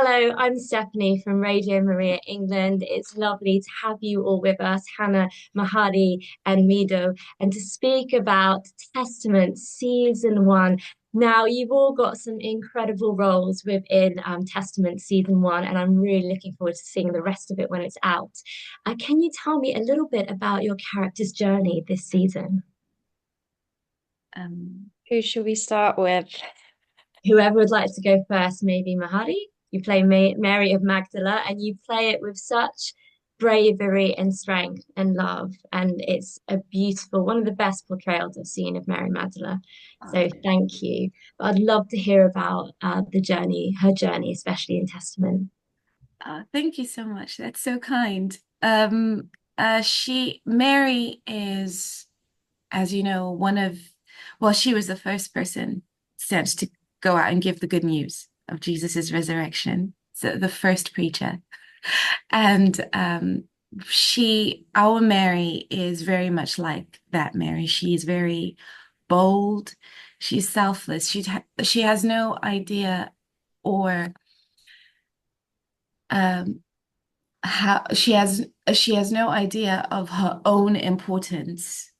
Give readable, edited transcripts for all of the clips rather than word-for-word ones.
Hello, I'm Stephanie from Radio Maria England. It's lovely to have you all with us, Hannah, Mahadi, and Mido, and to speak about Testament Season 1. Now, you've all got some incredible roles within Testament Season 1, and I'm really looking forward to seeing the rest of it when it's out. Can you tell me a little bit about your character's journey this season? Who should we start with? Whoever would like to go first, maybe Mahadi. You play Mary of Magdala, and you play it with such bravery and strength and love. And it's a beautiful, one of the best portrayals I've seen of Mary Magdala. So thank you. But I'd love to hear about the journey, her journey, especially in Testament. Thank you so much. That's so kind. Mary is, as you know, well, she was the first person sent to go out and give the good news of Jesus's resurrection. So the first preacher. And our Mary is very much like that Mary. She's very bold. She's selfless. She has no idea or um, how she has no idea of her own importance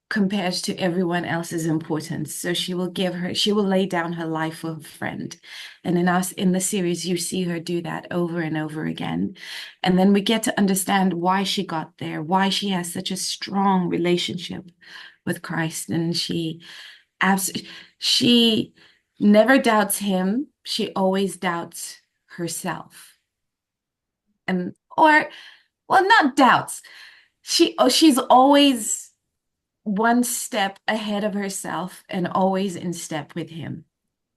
compared to everyone else's importance. So she will lay down her life for her friend. And in the series, you see her do that over and over again. And then we get to understand why she got there, why she has such a strong relationship with Christ. And she never doubts him. She always doubts herself. Not doubts. She's always one step ahead of herself and always in step with him.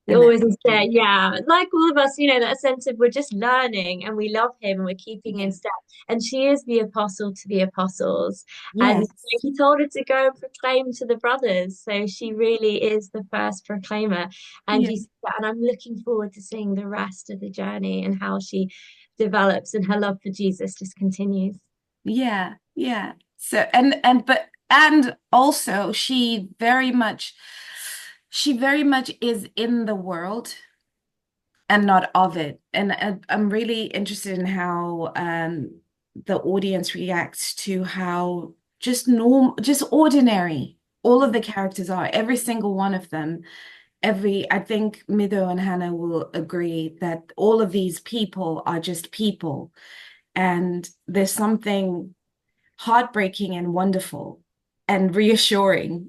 You And that, always say, yeah, like all of us, that sense of we're just learning and we love him and we're keeping in yeah, step. And she is the apostle to the apostles. And yes, he told her to go and proclaim to the brothers. So she really is the first proclaimer. And yeah, you and I'm looking forward to seeing the rest of the journey and how she develops and her love for Jesus just continues. yeah, yeah. So and also she very much is in the world and not of it. And I'm really interested in how the audience reacts to how just ordinary all of the characters are, every single one of them. I think Mido and Hannah will agree that all of these people are just people. And there's something heartbreaking and wonderful and reassuring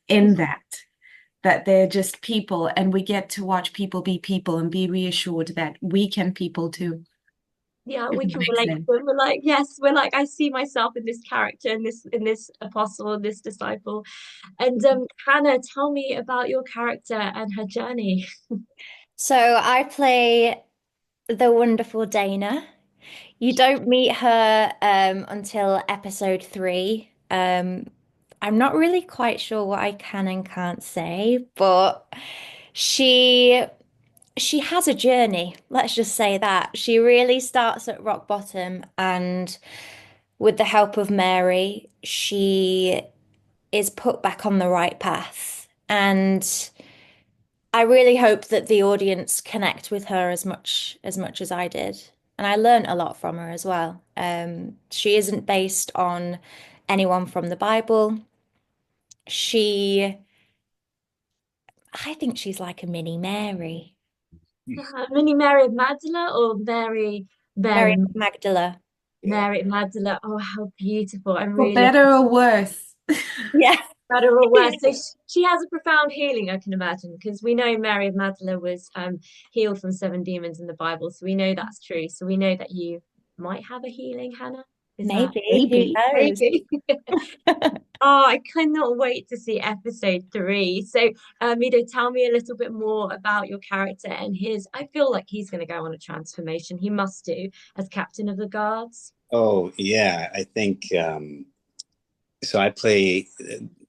in that they're just people and we get to watch people be people and be reassured that we can people too. Yeah, If we that can makes relate sense. to it. We're like, yes, we're like, I see myself in this character, in this apostle, this disciple. And Hannah, tell me about your character and her journey. So I play the wonderful Dana. You don't meet her until episode 3. I'm not really quite sure what I can and can't say, but she she has a journey. Let's just say that. She really starts at rock bottom, and with the help of Mary, she is put back on the right path. And I really hope that the audience connect with her as much as I did. And I learned a lot from her as well. She isn't based on anyone from the Bible. She, I think she's like a mini Mary. Mini Mary of Magdala or Mary, Mary Mary, Magdala. Mary Magdala. Oh, how beautiful. I'm For really looking better or worse. Yeah. at her or worse. So she has a profound healing, I can imagine, because we know Mary of Magdala was healed from 7 demons in the Bible. So we know that's true. So we know that you might have a healing, Hannah. Is that Maybe. Who Maybe. knows? maybe? Oh, I cannot wait to see episode 3. So, Mido, tell me a little bit more about your character and his. I feel like he's going to go on a transformation. He must do as captain of the guards. Oh, yeah. I think so. I play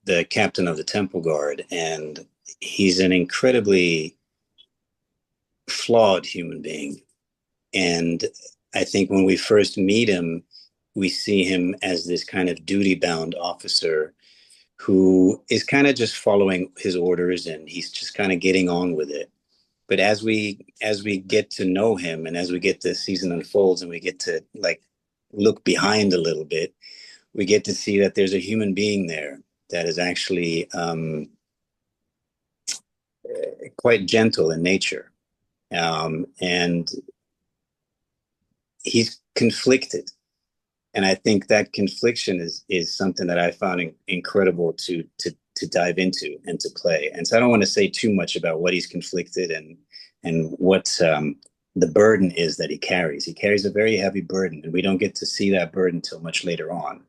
the captain of the temple guard, and he's an incredibly flawed human being. And I think when we first meet him, we see him as this kind of duty bound officer who is kind of just following his orders and he's just kind of getting on with it. but as we get to know him, and as we get the season unfolds, and we get to like look behind a little bit, we get to see that there's a human being there that is actually quite gentle in nature, and he's conflicted. And I think that confliction is something that I found incredible to dive into and to play. And so I don't want to say too much about what he's conflicted and what the burden is that he carries. He carries a very heavy burden, and we don't get to see that burden until much later on.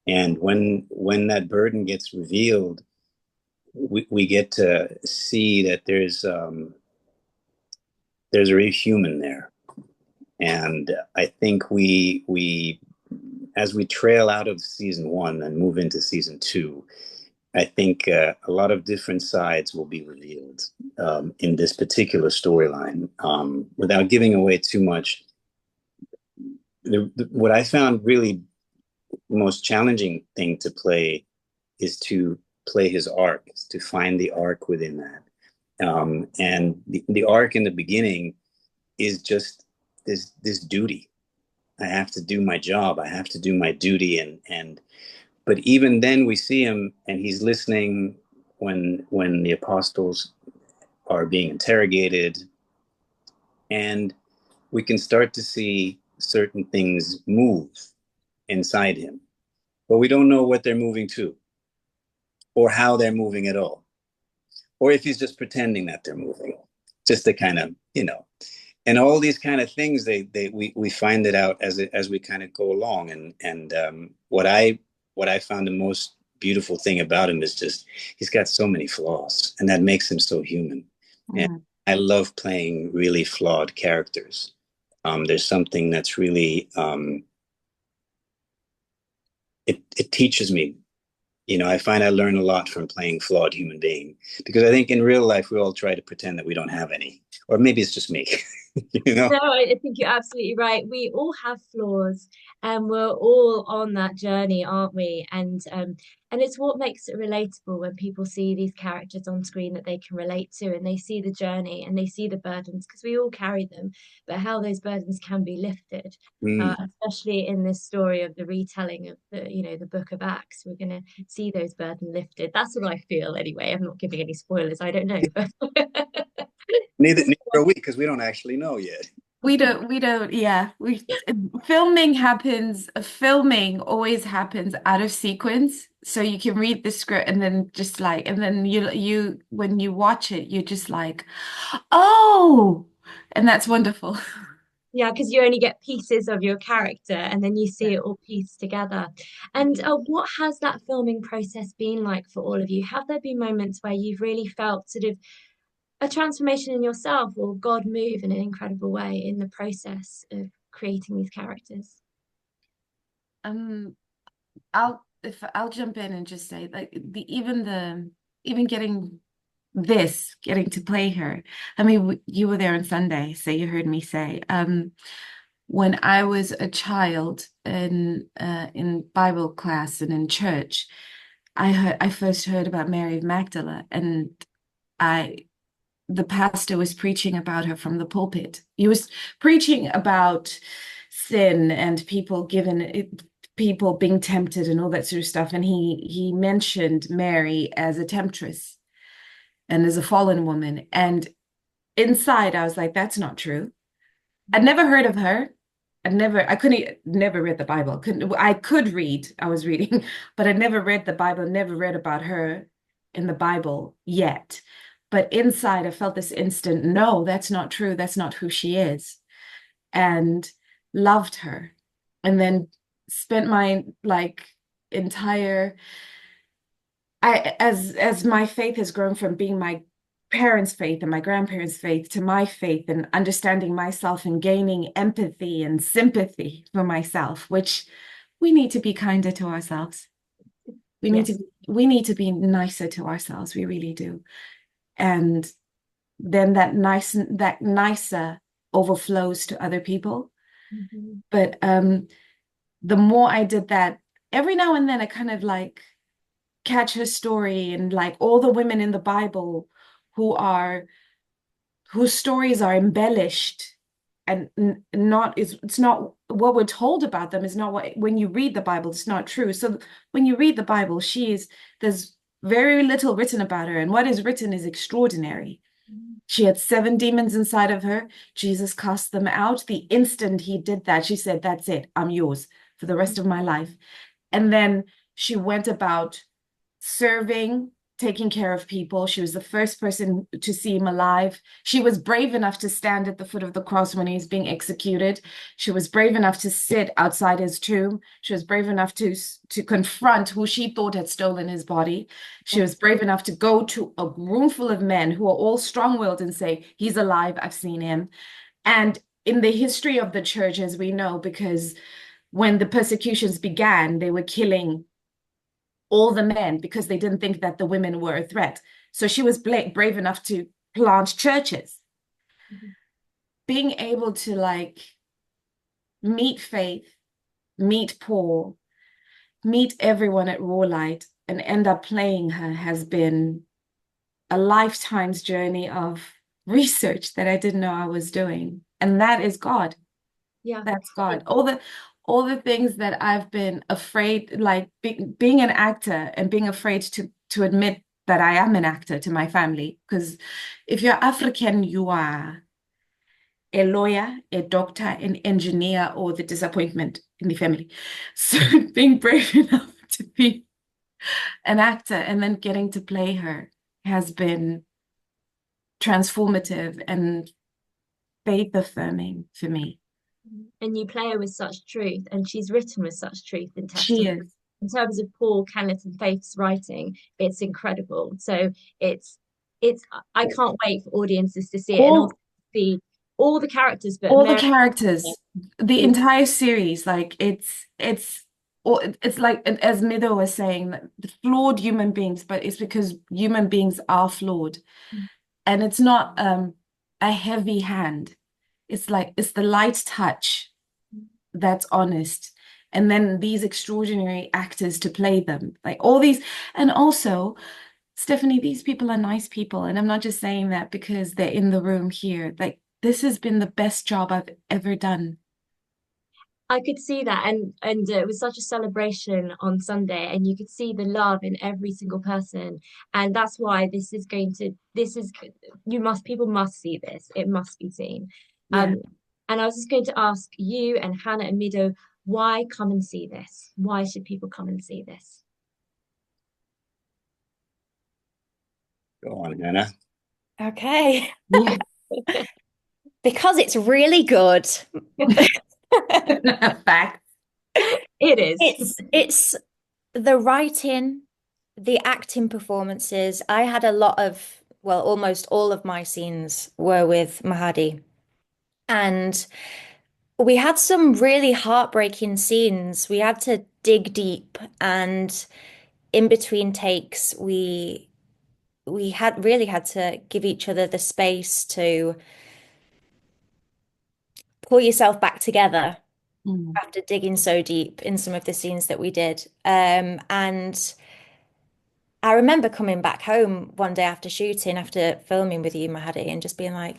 And when that burden gets revealed, we get to see that there's a real human there. And I think we as we trail out of season one and move into season two, I think a lot of different sides will be revealed in this particular storyline. Without giving away too much, what I found really most challenging thing to play is to play his arc, is to find the arc within that. And the arc in the beginning is just this duty. I have to do my job. I have to do my duty. But even then we see him, and he's listening when the apostles are being interrogated, and we can start to see certain things move inside him, but we don't know what they're moving to, or how they're moving at all, or if he's just pretending that they're moving, just to kind of, and all these kind of things, we find it out as we kind of go along. And what I found the most beautiful thing about him is just he's got so many flaws, and that makes him so human. And I love playing really flawed characters. There's something that's really it teaches me. I find I learn a lot from playing flawed human being, because I think in real life we all try to pretend that we don't have any, or maybe it's just me. No, I think you're absolutely right. We all have flaws, and we're all on that journey, aren't we? And it's what makes it relatable when people see these characters on screen that they can relate to, and they see the journey and they see the burdens, because we all carry them, but how those burdens can be lifted. Especially in this story of the retelling of the book of Acts, we're going to see those burdens lifted. That's what I feel anyway. I'm not giving any spoilers. I don't know, but neither are we, because we don't actually know yet. We don't, yeah. Filming always happens out of sequence. So you can read the script and then you when you watch it, you're just like, oh, and that's wonderful. Yeah, because you only get pieces of your character and then you see it all pieced together. And what has that filming process been like for all of you? Have there been moments where you've really felt sort of a transformation in yourself, or God move in an incredible way in the process of creating these characters? I'll jump in and just say, like, even getting to play her. I mean, you were there on Sunday, so you heard me say, when I was a child in Bible class and in church, I first heard about Mary of Magdala, and the pastor was preaching about her from the pulpit. He was preaching about sin and people being tempted and all that sort of stuff. And he mentioned Mary as a temptress and as a fallen woman. And inside, I was like, that's not true. I'd never heard of her. Never read the Bible. I was reading, but I'd never read the Bible, never read about her in the Bible yet. But inside, I felt this instant, no, that's not true. That's not who she is. And loved her. And then spent my entire as my faith has grown from being my parents' faith and my grandparents' faith to my faith, and understanding myself and gaining empathy and sympathy for myself, which we need to be kinder to ourselves. We need to be nicer to ourselves. We really do. And then that nicer overflows to other people. But the more I did that, every now and then I kind of like catch her story, and like all the women in the Bible who are whose stories are embellished and it's not what we're told about them is not what, when you read the Bible, it's not true. So when you read the Bible, there's very little written about her, and what is written is extraordinary. She had 7 demons inside of her. Jesus cast them out. The instant he did that, she said, "That's it, I'm yours for the rest of my life." And then she went about serving, taking care of people. She was the first person to see him alive. She was brave enough to stand at the foot of the cross when he was being executed. She was brave enough to sit outside his tomb. She was brave enough to confront who she thought had stolen his body. She was brave enough to go to a room full of men who are all strong-willed and say, "He's alive, I've seen him." And in the history of the church, as we know, because when the persecutions began, they were killing all the men because they didn't think that the women were a threat. So she was brave enough to plant churches. Being able to like meet Faith, meet Paul, meet everyone at Roarlight and end up playing her has been a lifetime's journey of research that I didn't know I was doing. And that is God. Yeah. That's God. All the things that I've been afraid, like being an actor and being afraid to admit that I am an actor to my family. Because if you're African, you are a lawyer, a doctor, an engineer, or the disappointment in the family. So being brave enough to be an actor and then getting to play her has been transformative and faith affirming for me. And you play her with such truth, and she's written with such truth in She Testament. is. In terms of Paul, Kenneth, and Faith's writing, it's incredible. So it's I can't wait for audiences to see it and also see all the characters, but All the Mary characters, the is entire series, like it's like as Mido was saying, the flawed human beings, but it's because human beings are flawed, and it's not a heavy hand. It's like it's the light touch that's honest, and then these extraordinary actors to play them, like all these, and also. Stephanie, these people are nice people. And I'm not just saying that because they're in the room here. Like, this has been the best job I've ever done. I could see that, and it was such a celebration on Sunday, and you could see the love in every single person, and that's why people must see this. It must be seen. Yeah. And I was just going to ask you and Hannah and Mido, why come and see this? Why should people come and see this? Go on, Hannah. Okay. Yeah. Because it's really good. Fact. It is. It's the writing, the acting performances. I had a lot of, well, almost all of my scenes were with Mahadi. And we had some really heartbreaking scenes. We had to dig deep, and in between takes, we had really had to give each other the space to pull yourself back together after digging so deep in some of the scenes that we did. And I remember coming back home one day after shooting, after filming with you, Mahadi, and just being like,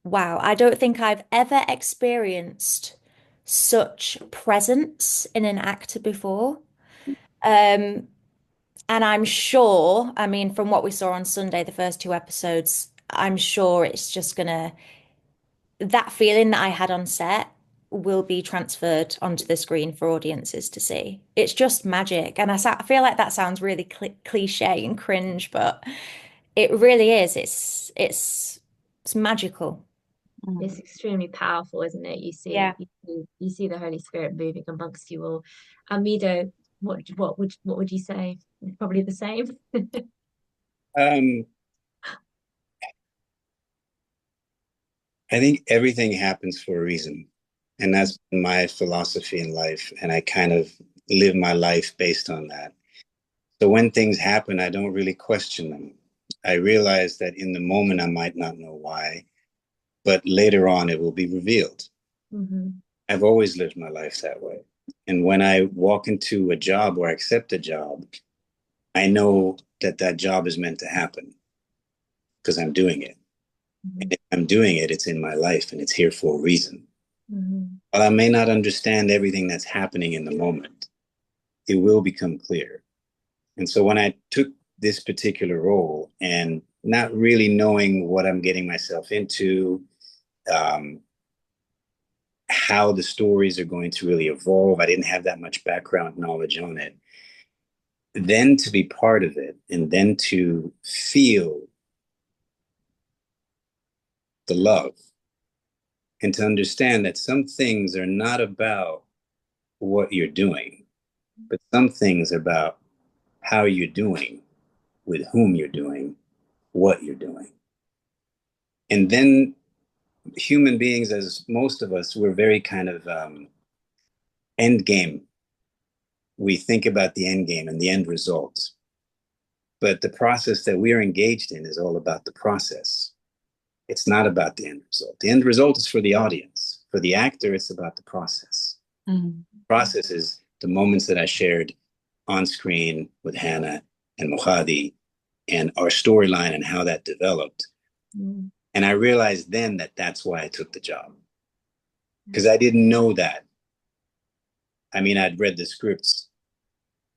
wow, I don't think I've ever experienced such presence in an actor before. Um, and I'm sure, I mean, from what we saw on Sunday, the first 2 episodes, I'm sure it's just gonna, that feeling that I had on set will be transferred onto the screen for audiences to see. It's just magic. And I feel like that sounds really cliche and cringe, but it really is. It's magical. It's extremely powerful, isn't it? Yeah. You see the Holy Spirit moving amongst you all. Amido, what would you say? Probably the same. I think everything happens for a reason. And that's my philosophy in life. And I kind of live my life based on that. So when things happen, I don't really question them. I realize that in the moment, I might not know why, but later on, it will be revealed. Mm-hmm. I've always lived my life that way. And when I walk into a job or accept a job, I know that that job is meant to happen because I'm doing it. Mm-hmm. And if I'm doing it, it's in my life and it's here for a reason. Mm-hmm. While I may not understand everything that's happening in the moment, it will become clear. And so when I took this particular role and not really knowing what I'm getting myself into, how the stories are going to really evolve, I didn't have that much background knowledge on it. Then to be part of it and then to feel the love and to understand that some things are not about what you're doing, but some things are about how you're doing, with whom you're doing, what you're doing. And then human beings, as most of us, we're very kind of end game. We think about the end game and the end results. But the process that we're engaged in is all about the process. It's not about the end result. The end result is for the audience. For the actor, it's about the process. Mm. The process is the moments that I shared on screen with Hannah and Mogali and our storyline and how that developed. Mm. And I realized then that that's why I took the job. Because I didn't know that. I mean, I'd read the scripts,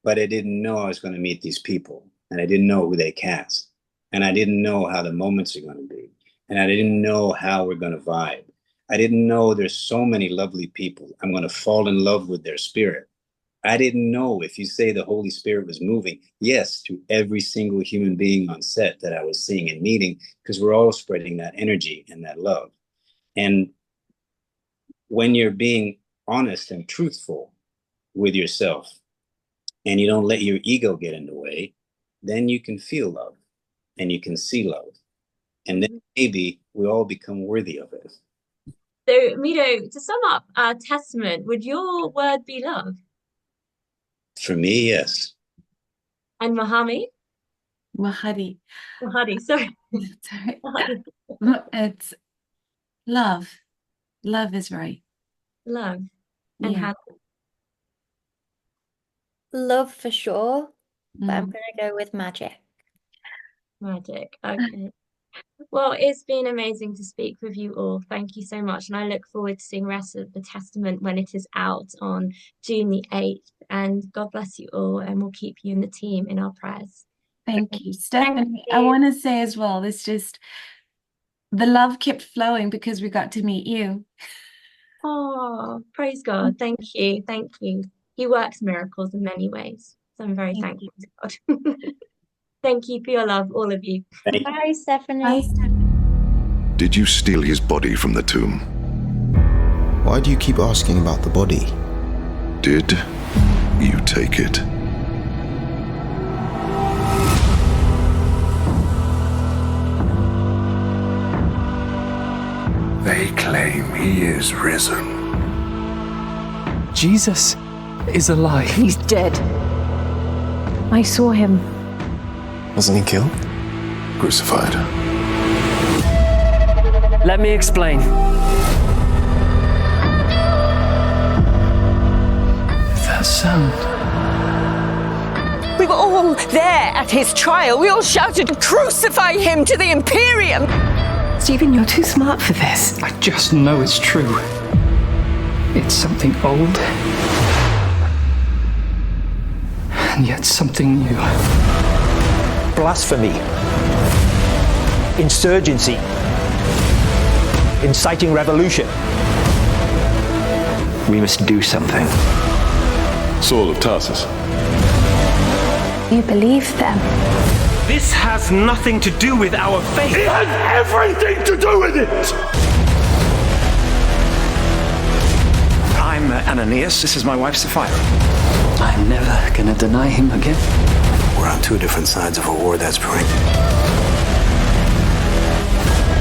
but I didn't know I was going to meet these people. And I didn't know who they cast. And I didn't know how the moments are going to be. And I didn't know how we're going to vibe. I didn't know there's so many lovely people. I'm going to fall in love with their spirit. I didn't know if you say the Holy Spirit was moving, yes, to every single human being on set that I was seeing and meeting, because we're all spreading that energy and that love. And when you're being honest and truthful with yourself and you don't let your ego get in the way, then you can feel love and you can see love. And then maybe we all become worthy of it. So, Mido, to sum up our testament, would your word be love? For me, yes. And Mahami? Mahadi. Mahadi, sorry. Sorry. Mahadi. It's love. Love is right. Love. And Yeah. Hannah? Love for sure, but I'm Mm. going to go with magic. Magic. Okay. Well, it's been amazing to speak with you all. Thank you so much. And I look forward to seeing the rest of the Testament when it is out on June the 8th. And God bless you all. And we'll keep you and the team in our prayers. Thank you. Thank Stephanie, I you. want to say as well, the love kept flowing because we got to meet you. Oh, praise God. Thank you. Thank you. He works miracles in many ways. So I'm very Thank you. thankful to God. Thank you for your love, all of you. Thank you. Bye, Stephanie. Bye, Stephanie. Did you steal his body from the tomb? Why do you keep asking about the body? Did you take it? They claim he is risen. Jesus is alive. He's dead. I saw him. Wasn't he killed? Crucified. Let me explain. That sound. We were all there at his trial. We all shouted, "Crucify him to the Imperium!" Stephen, you're too smart for this. I just know it's true. It's something old, and yet something new. Blasphemy, insurgency, inciting revolution. We must do something. Saul of Tarsus. You believe them. This has nothing to do with our faith. It has everything to do with it! I'm Ananias. This is my wife, Sapphira. I'm never gonna deny him again. We're on two different sides of a war that's brewing.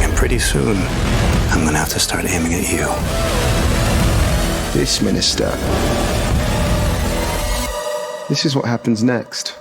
And pretty soon, I'm gonna have to start aiming at you. This minister. This is what happens next.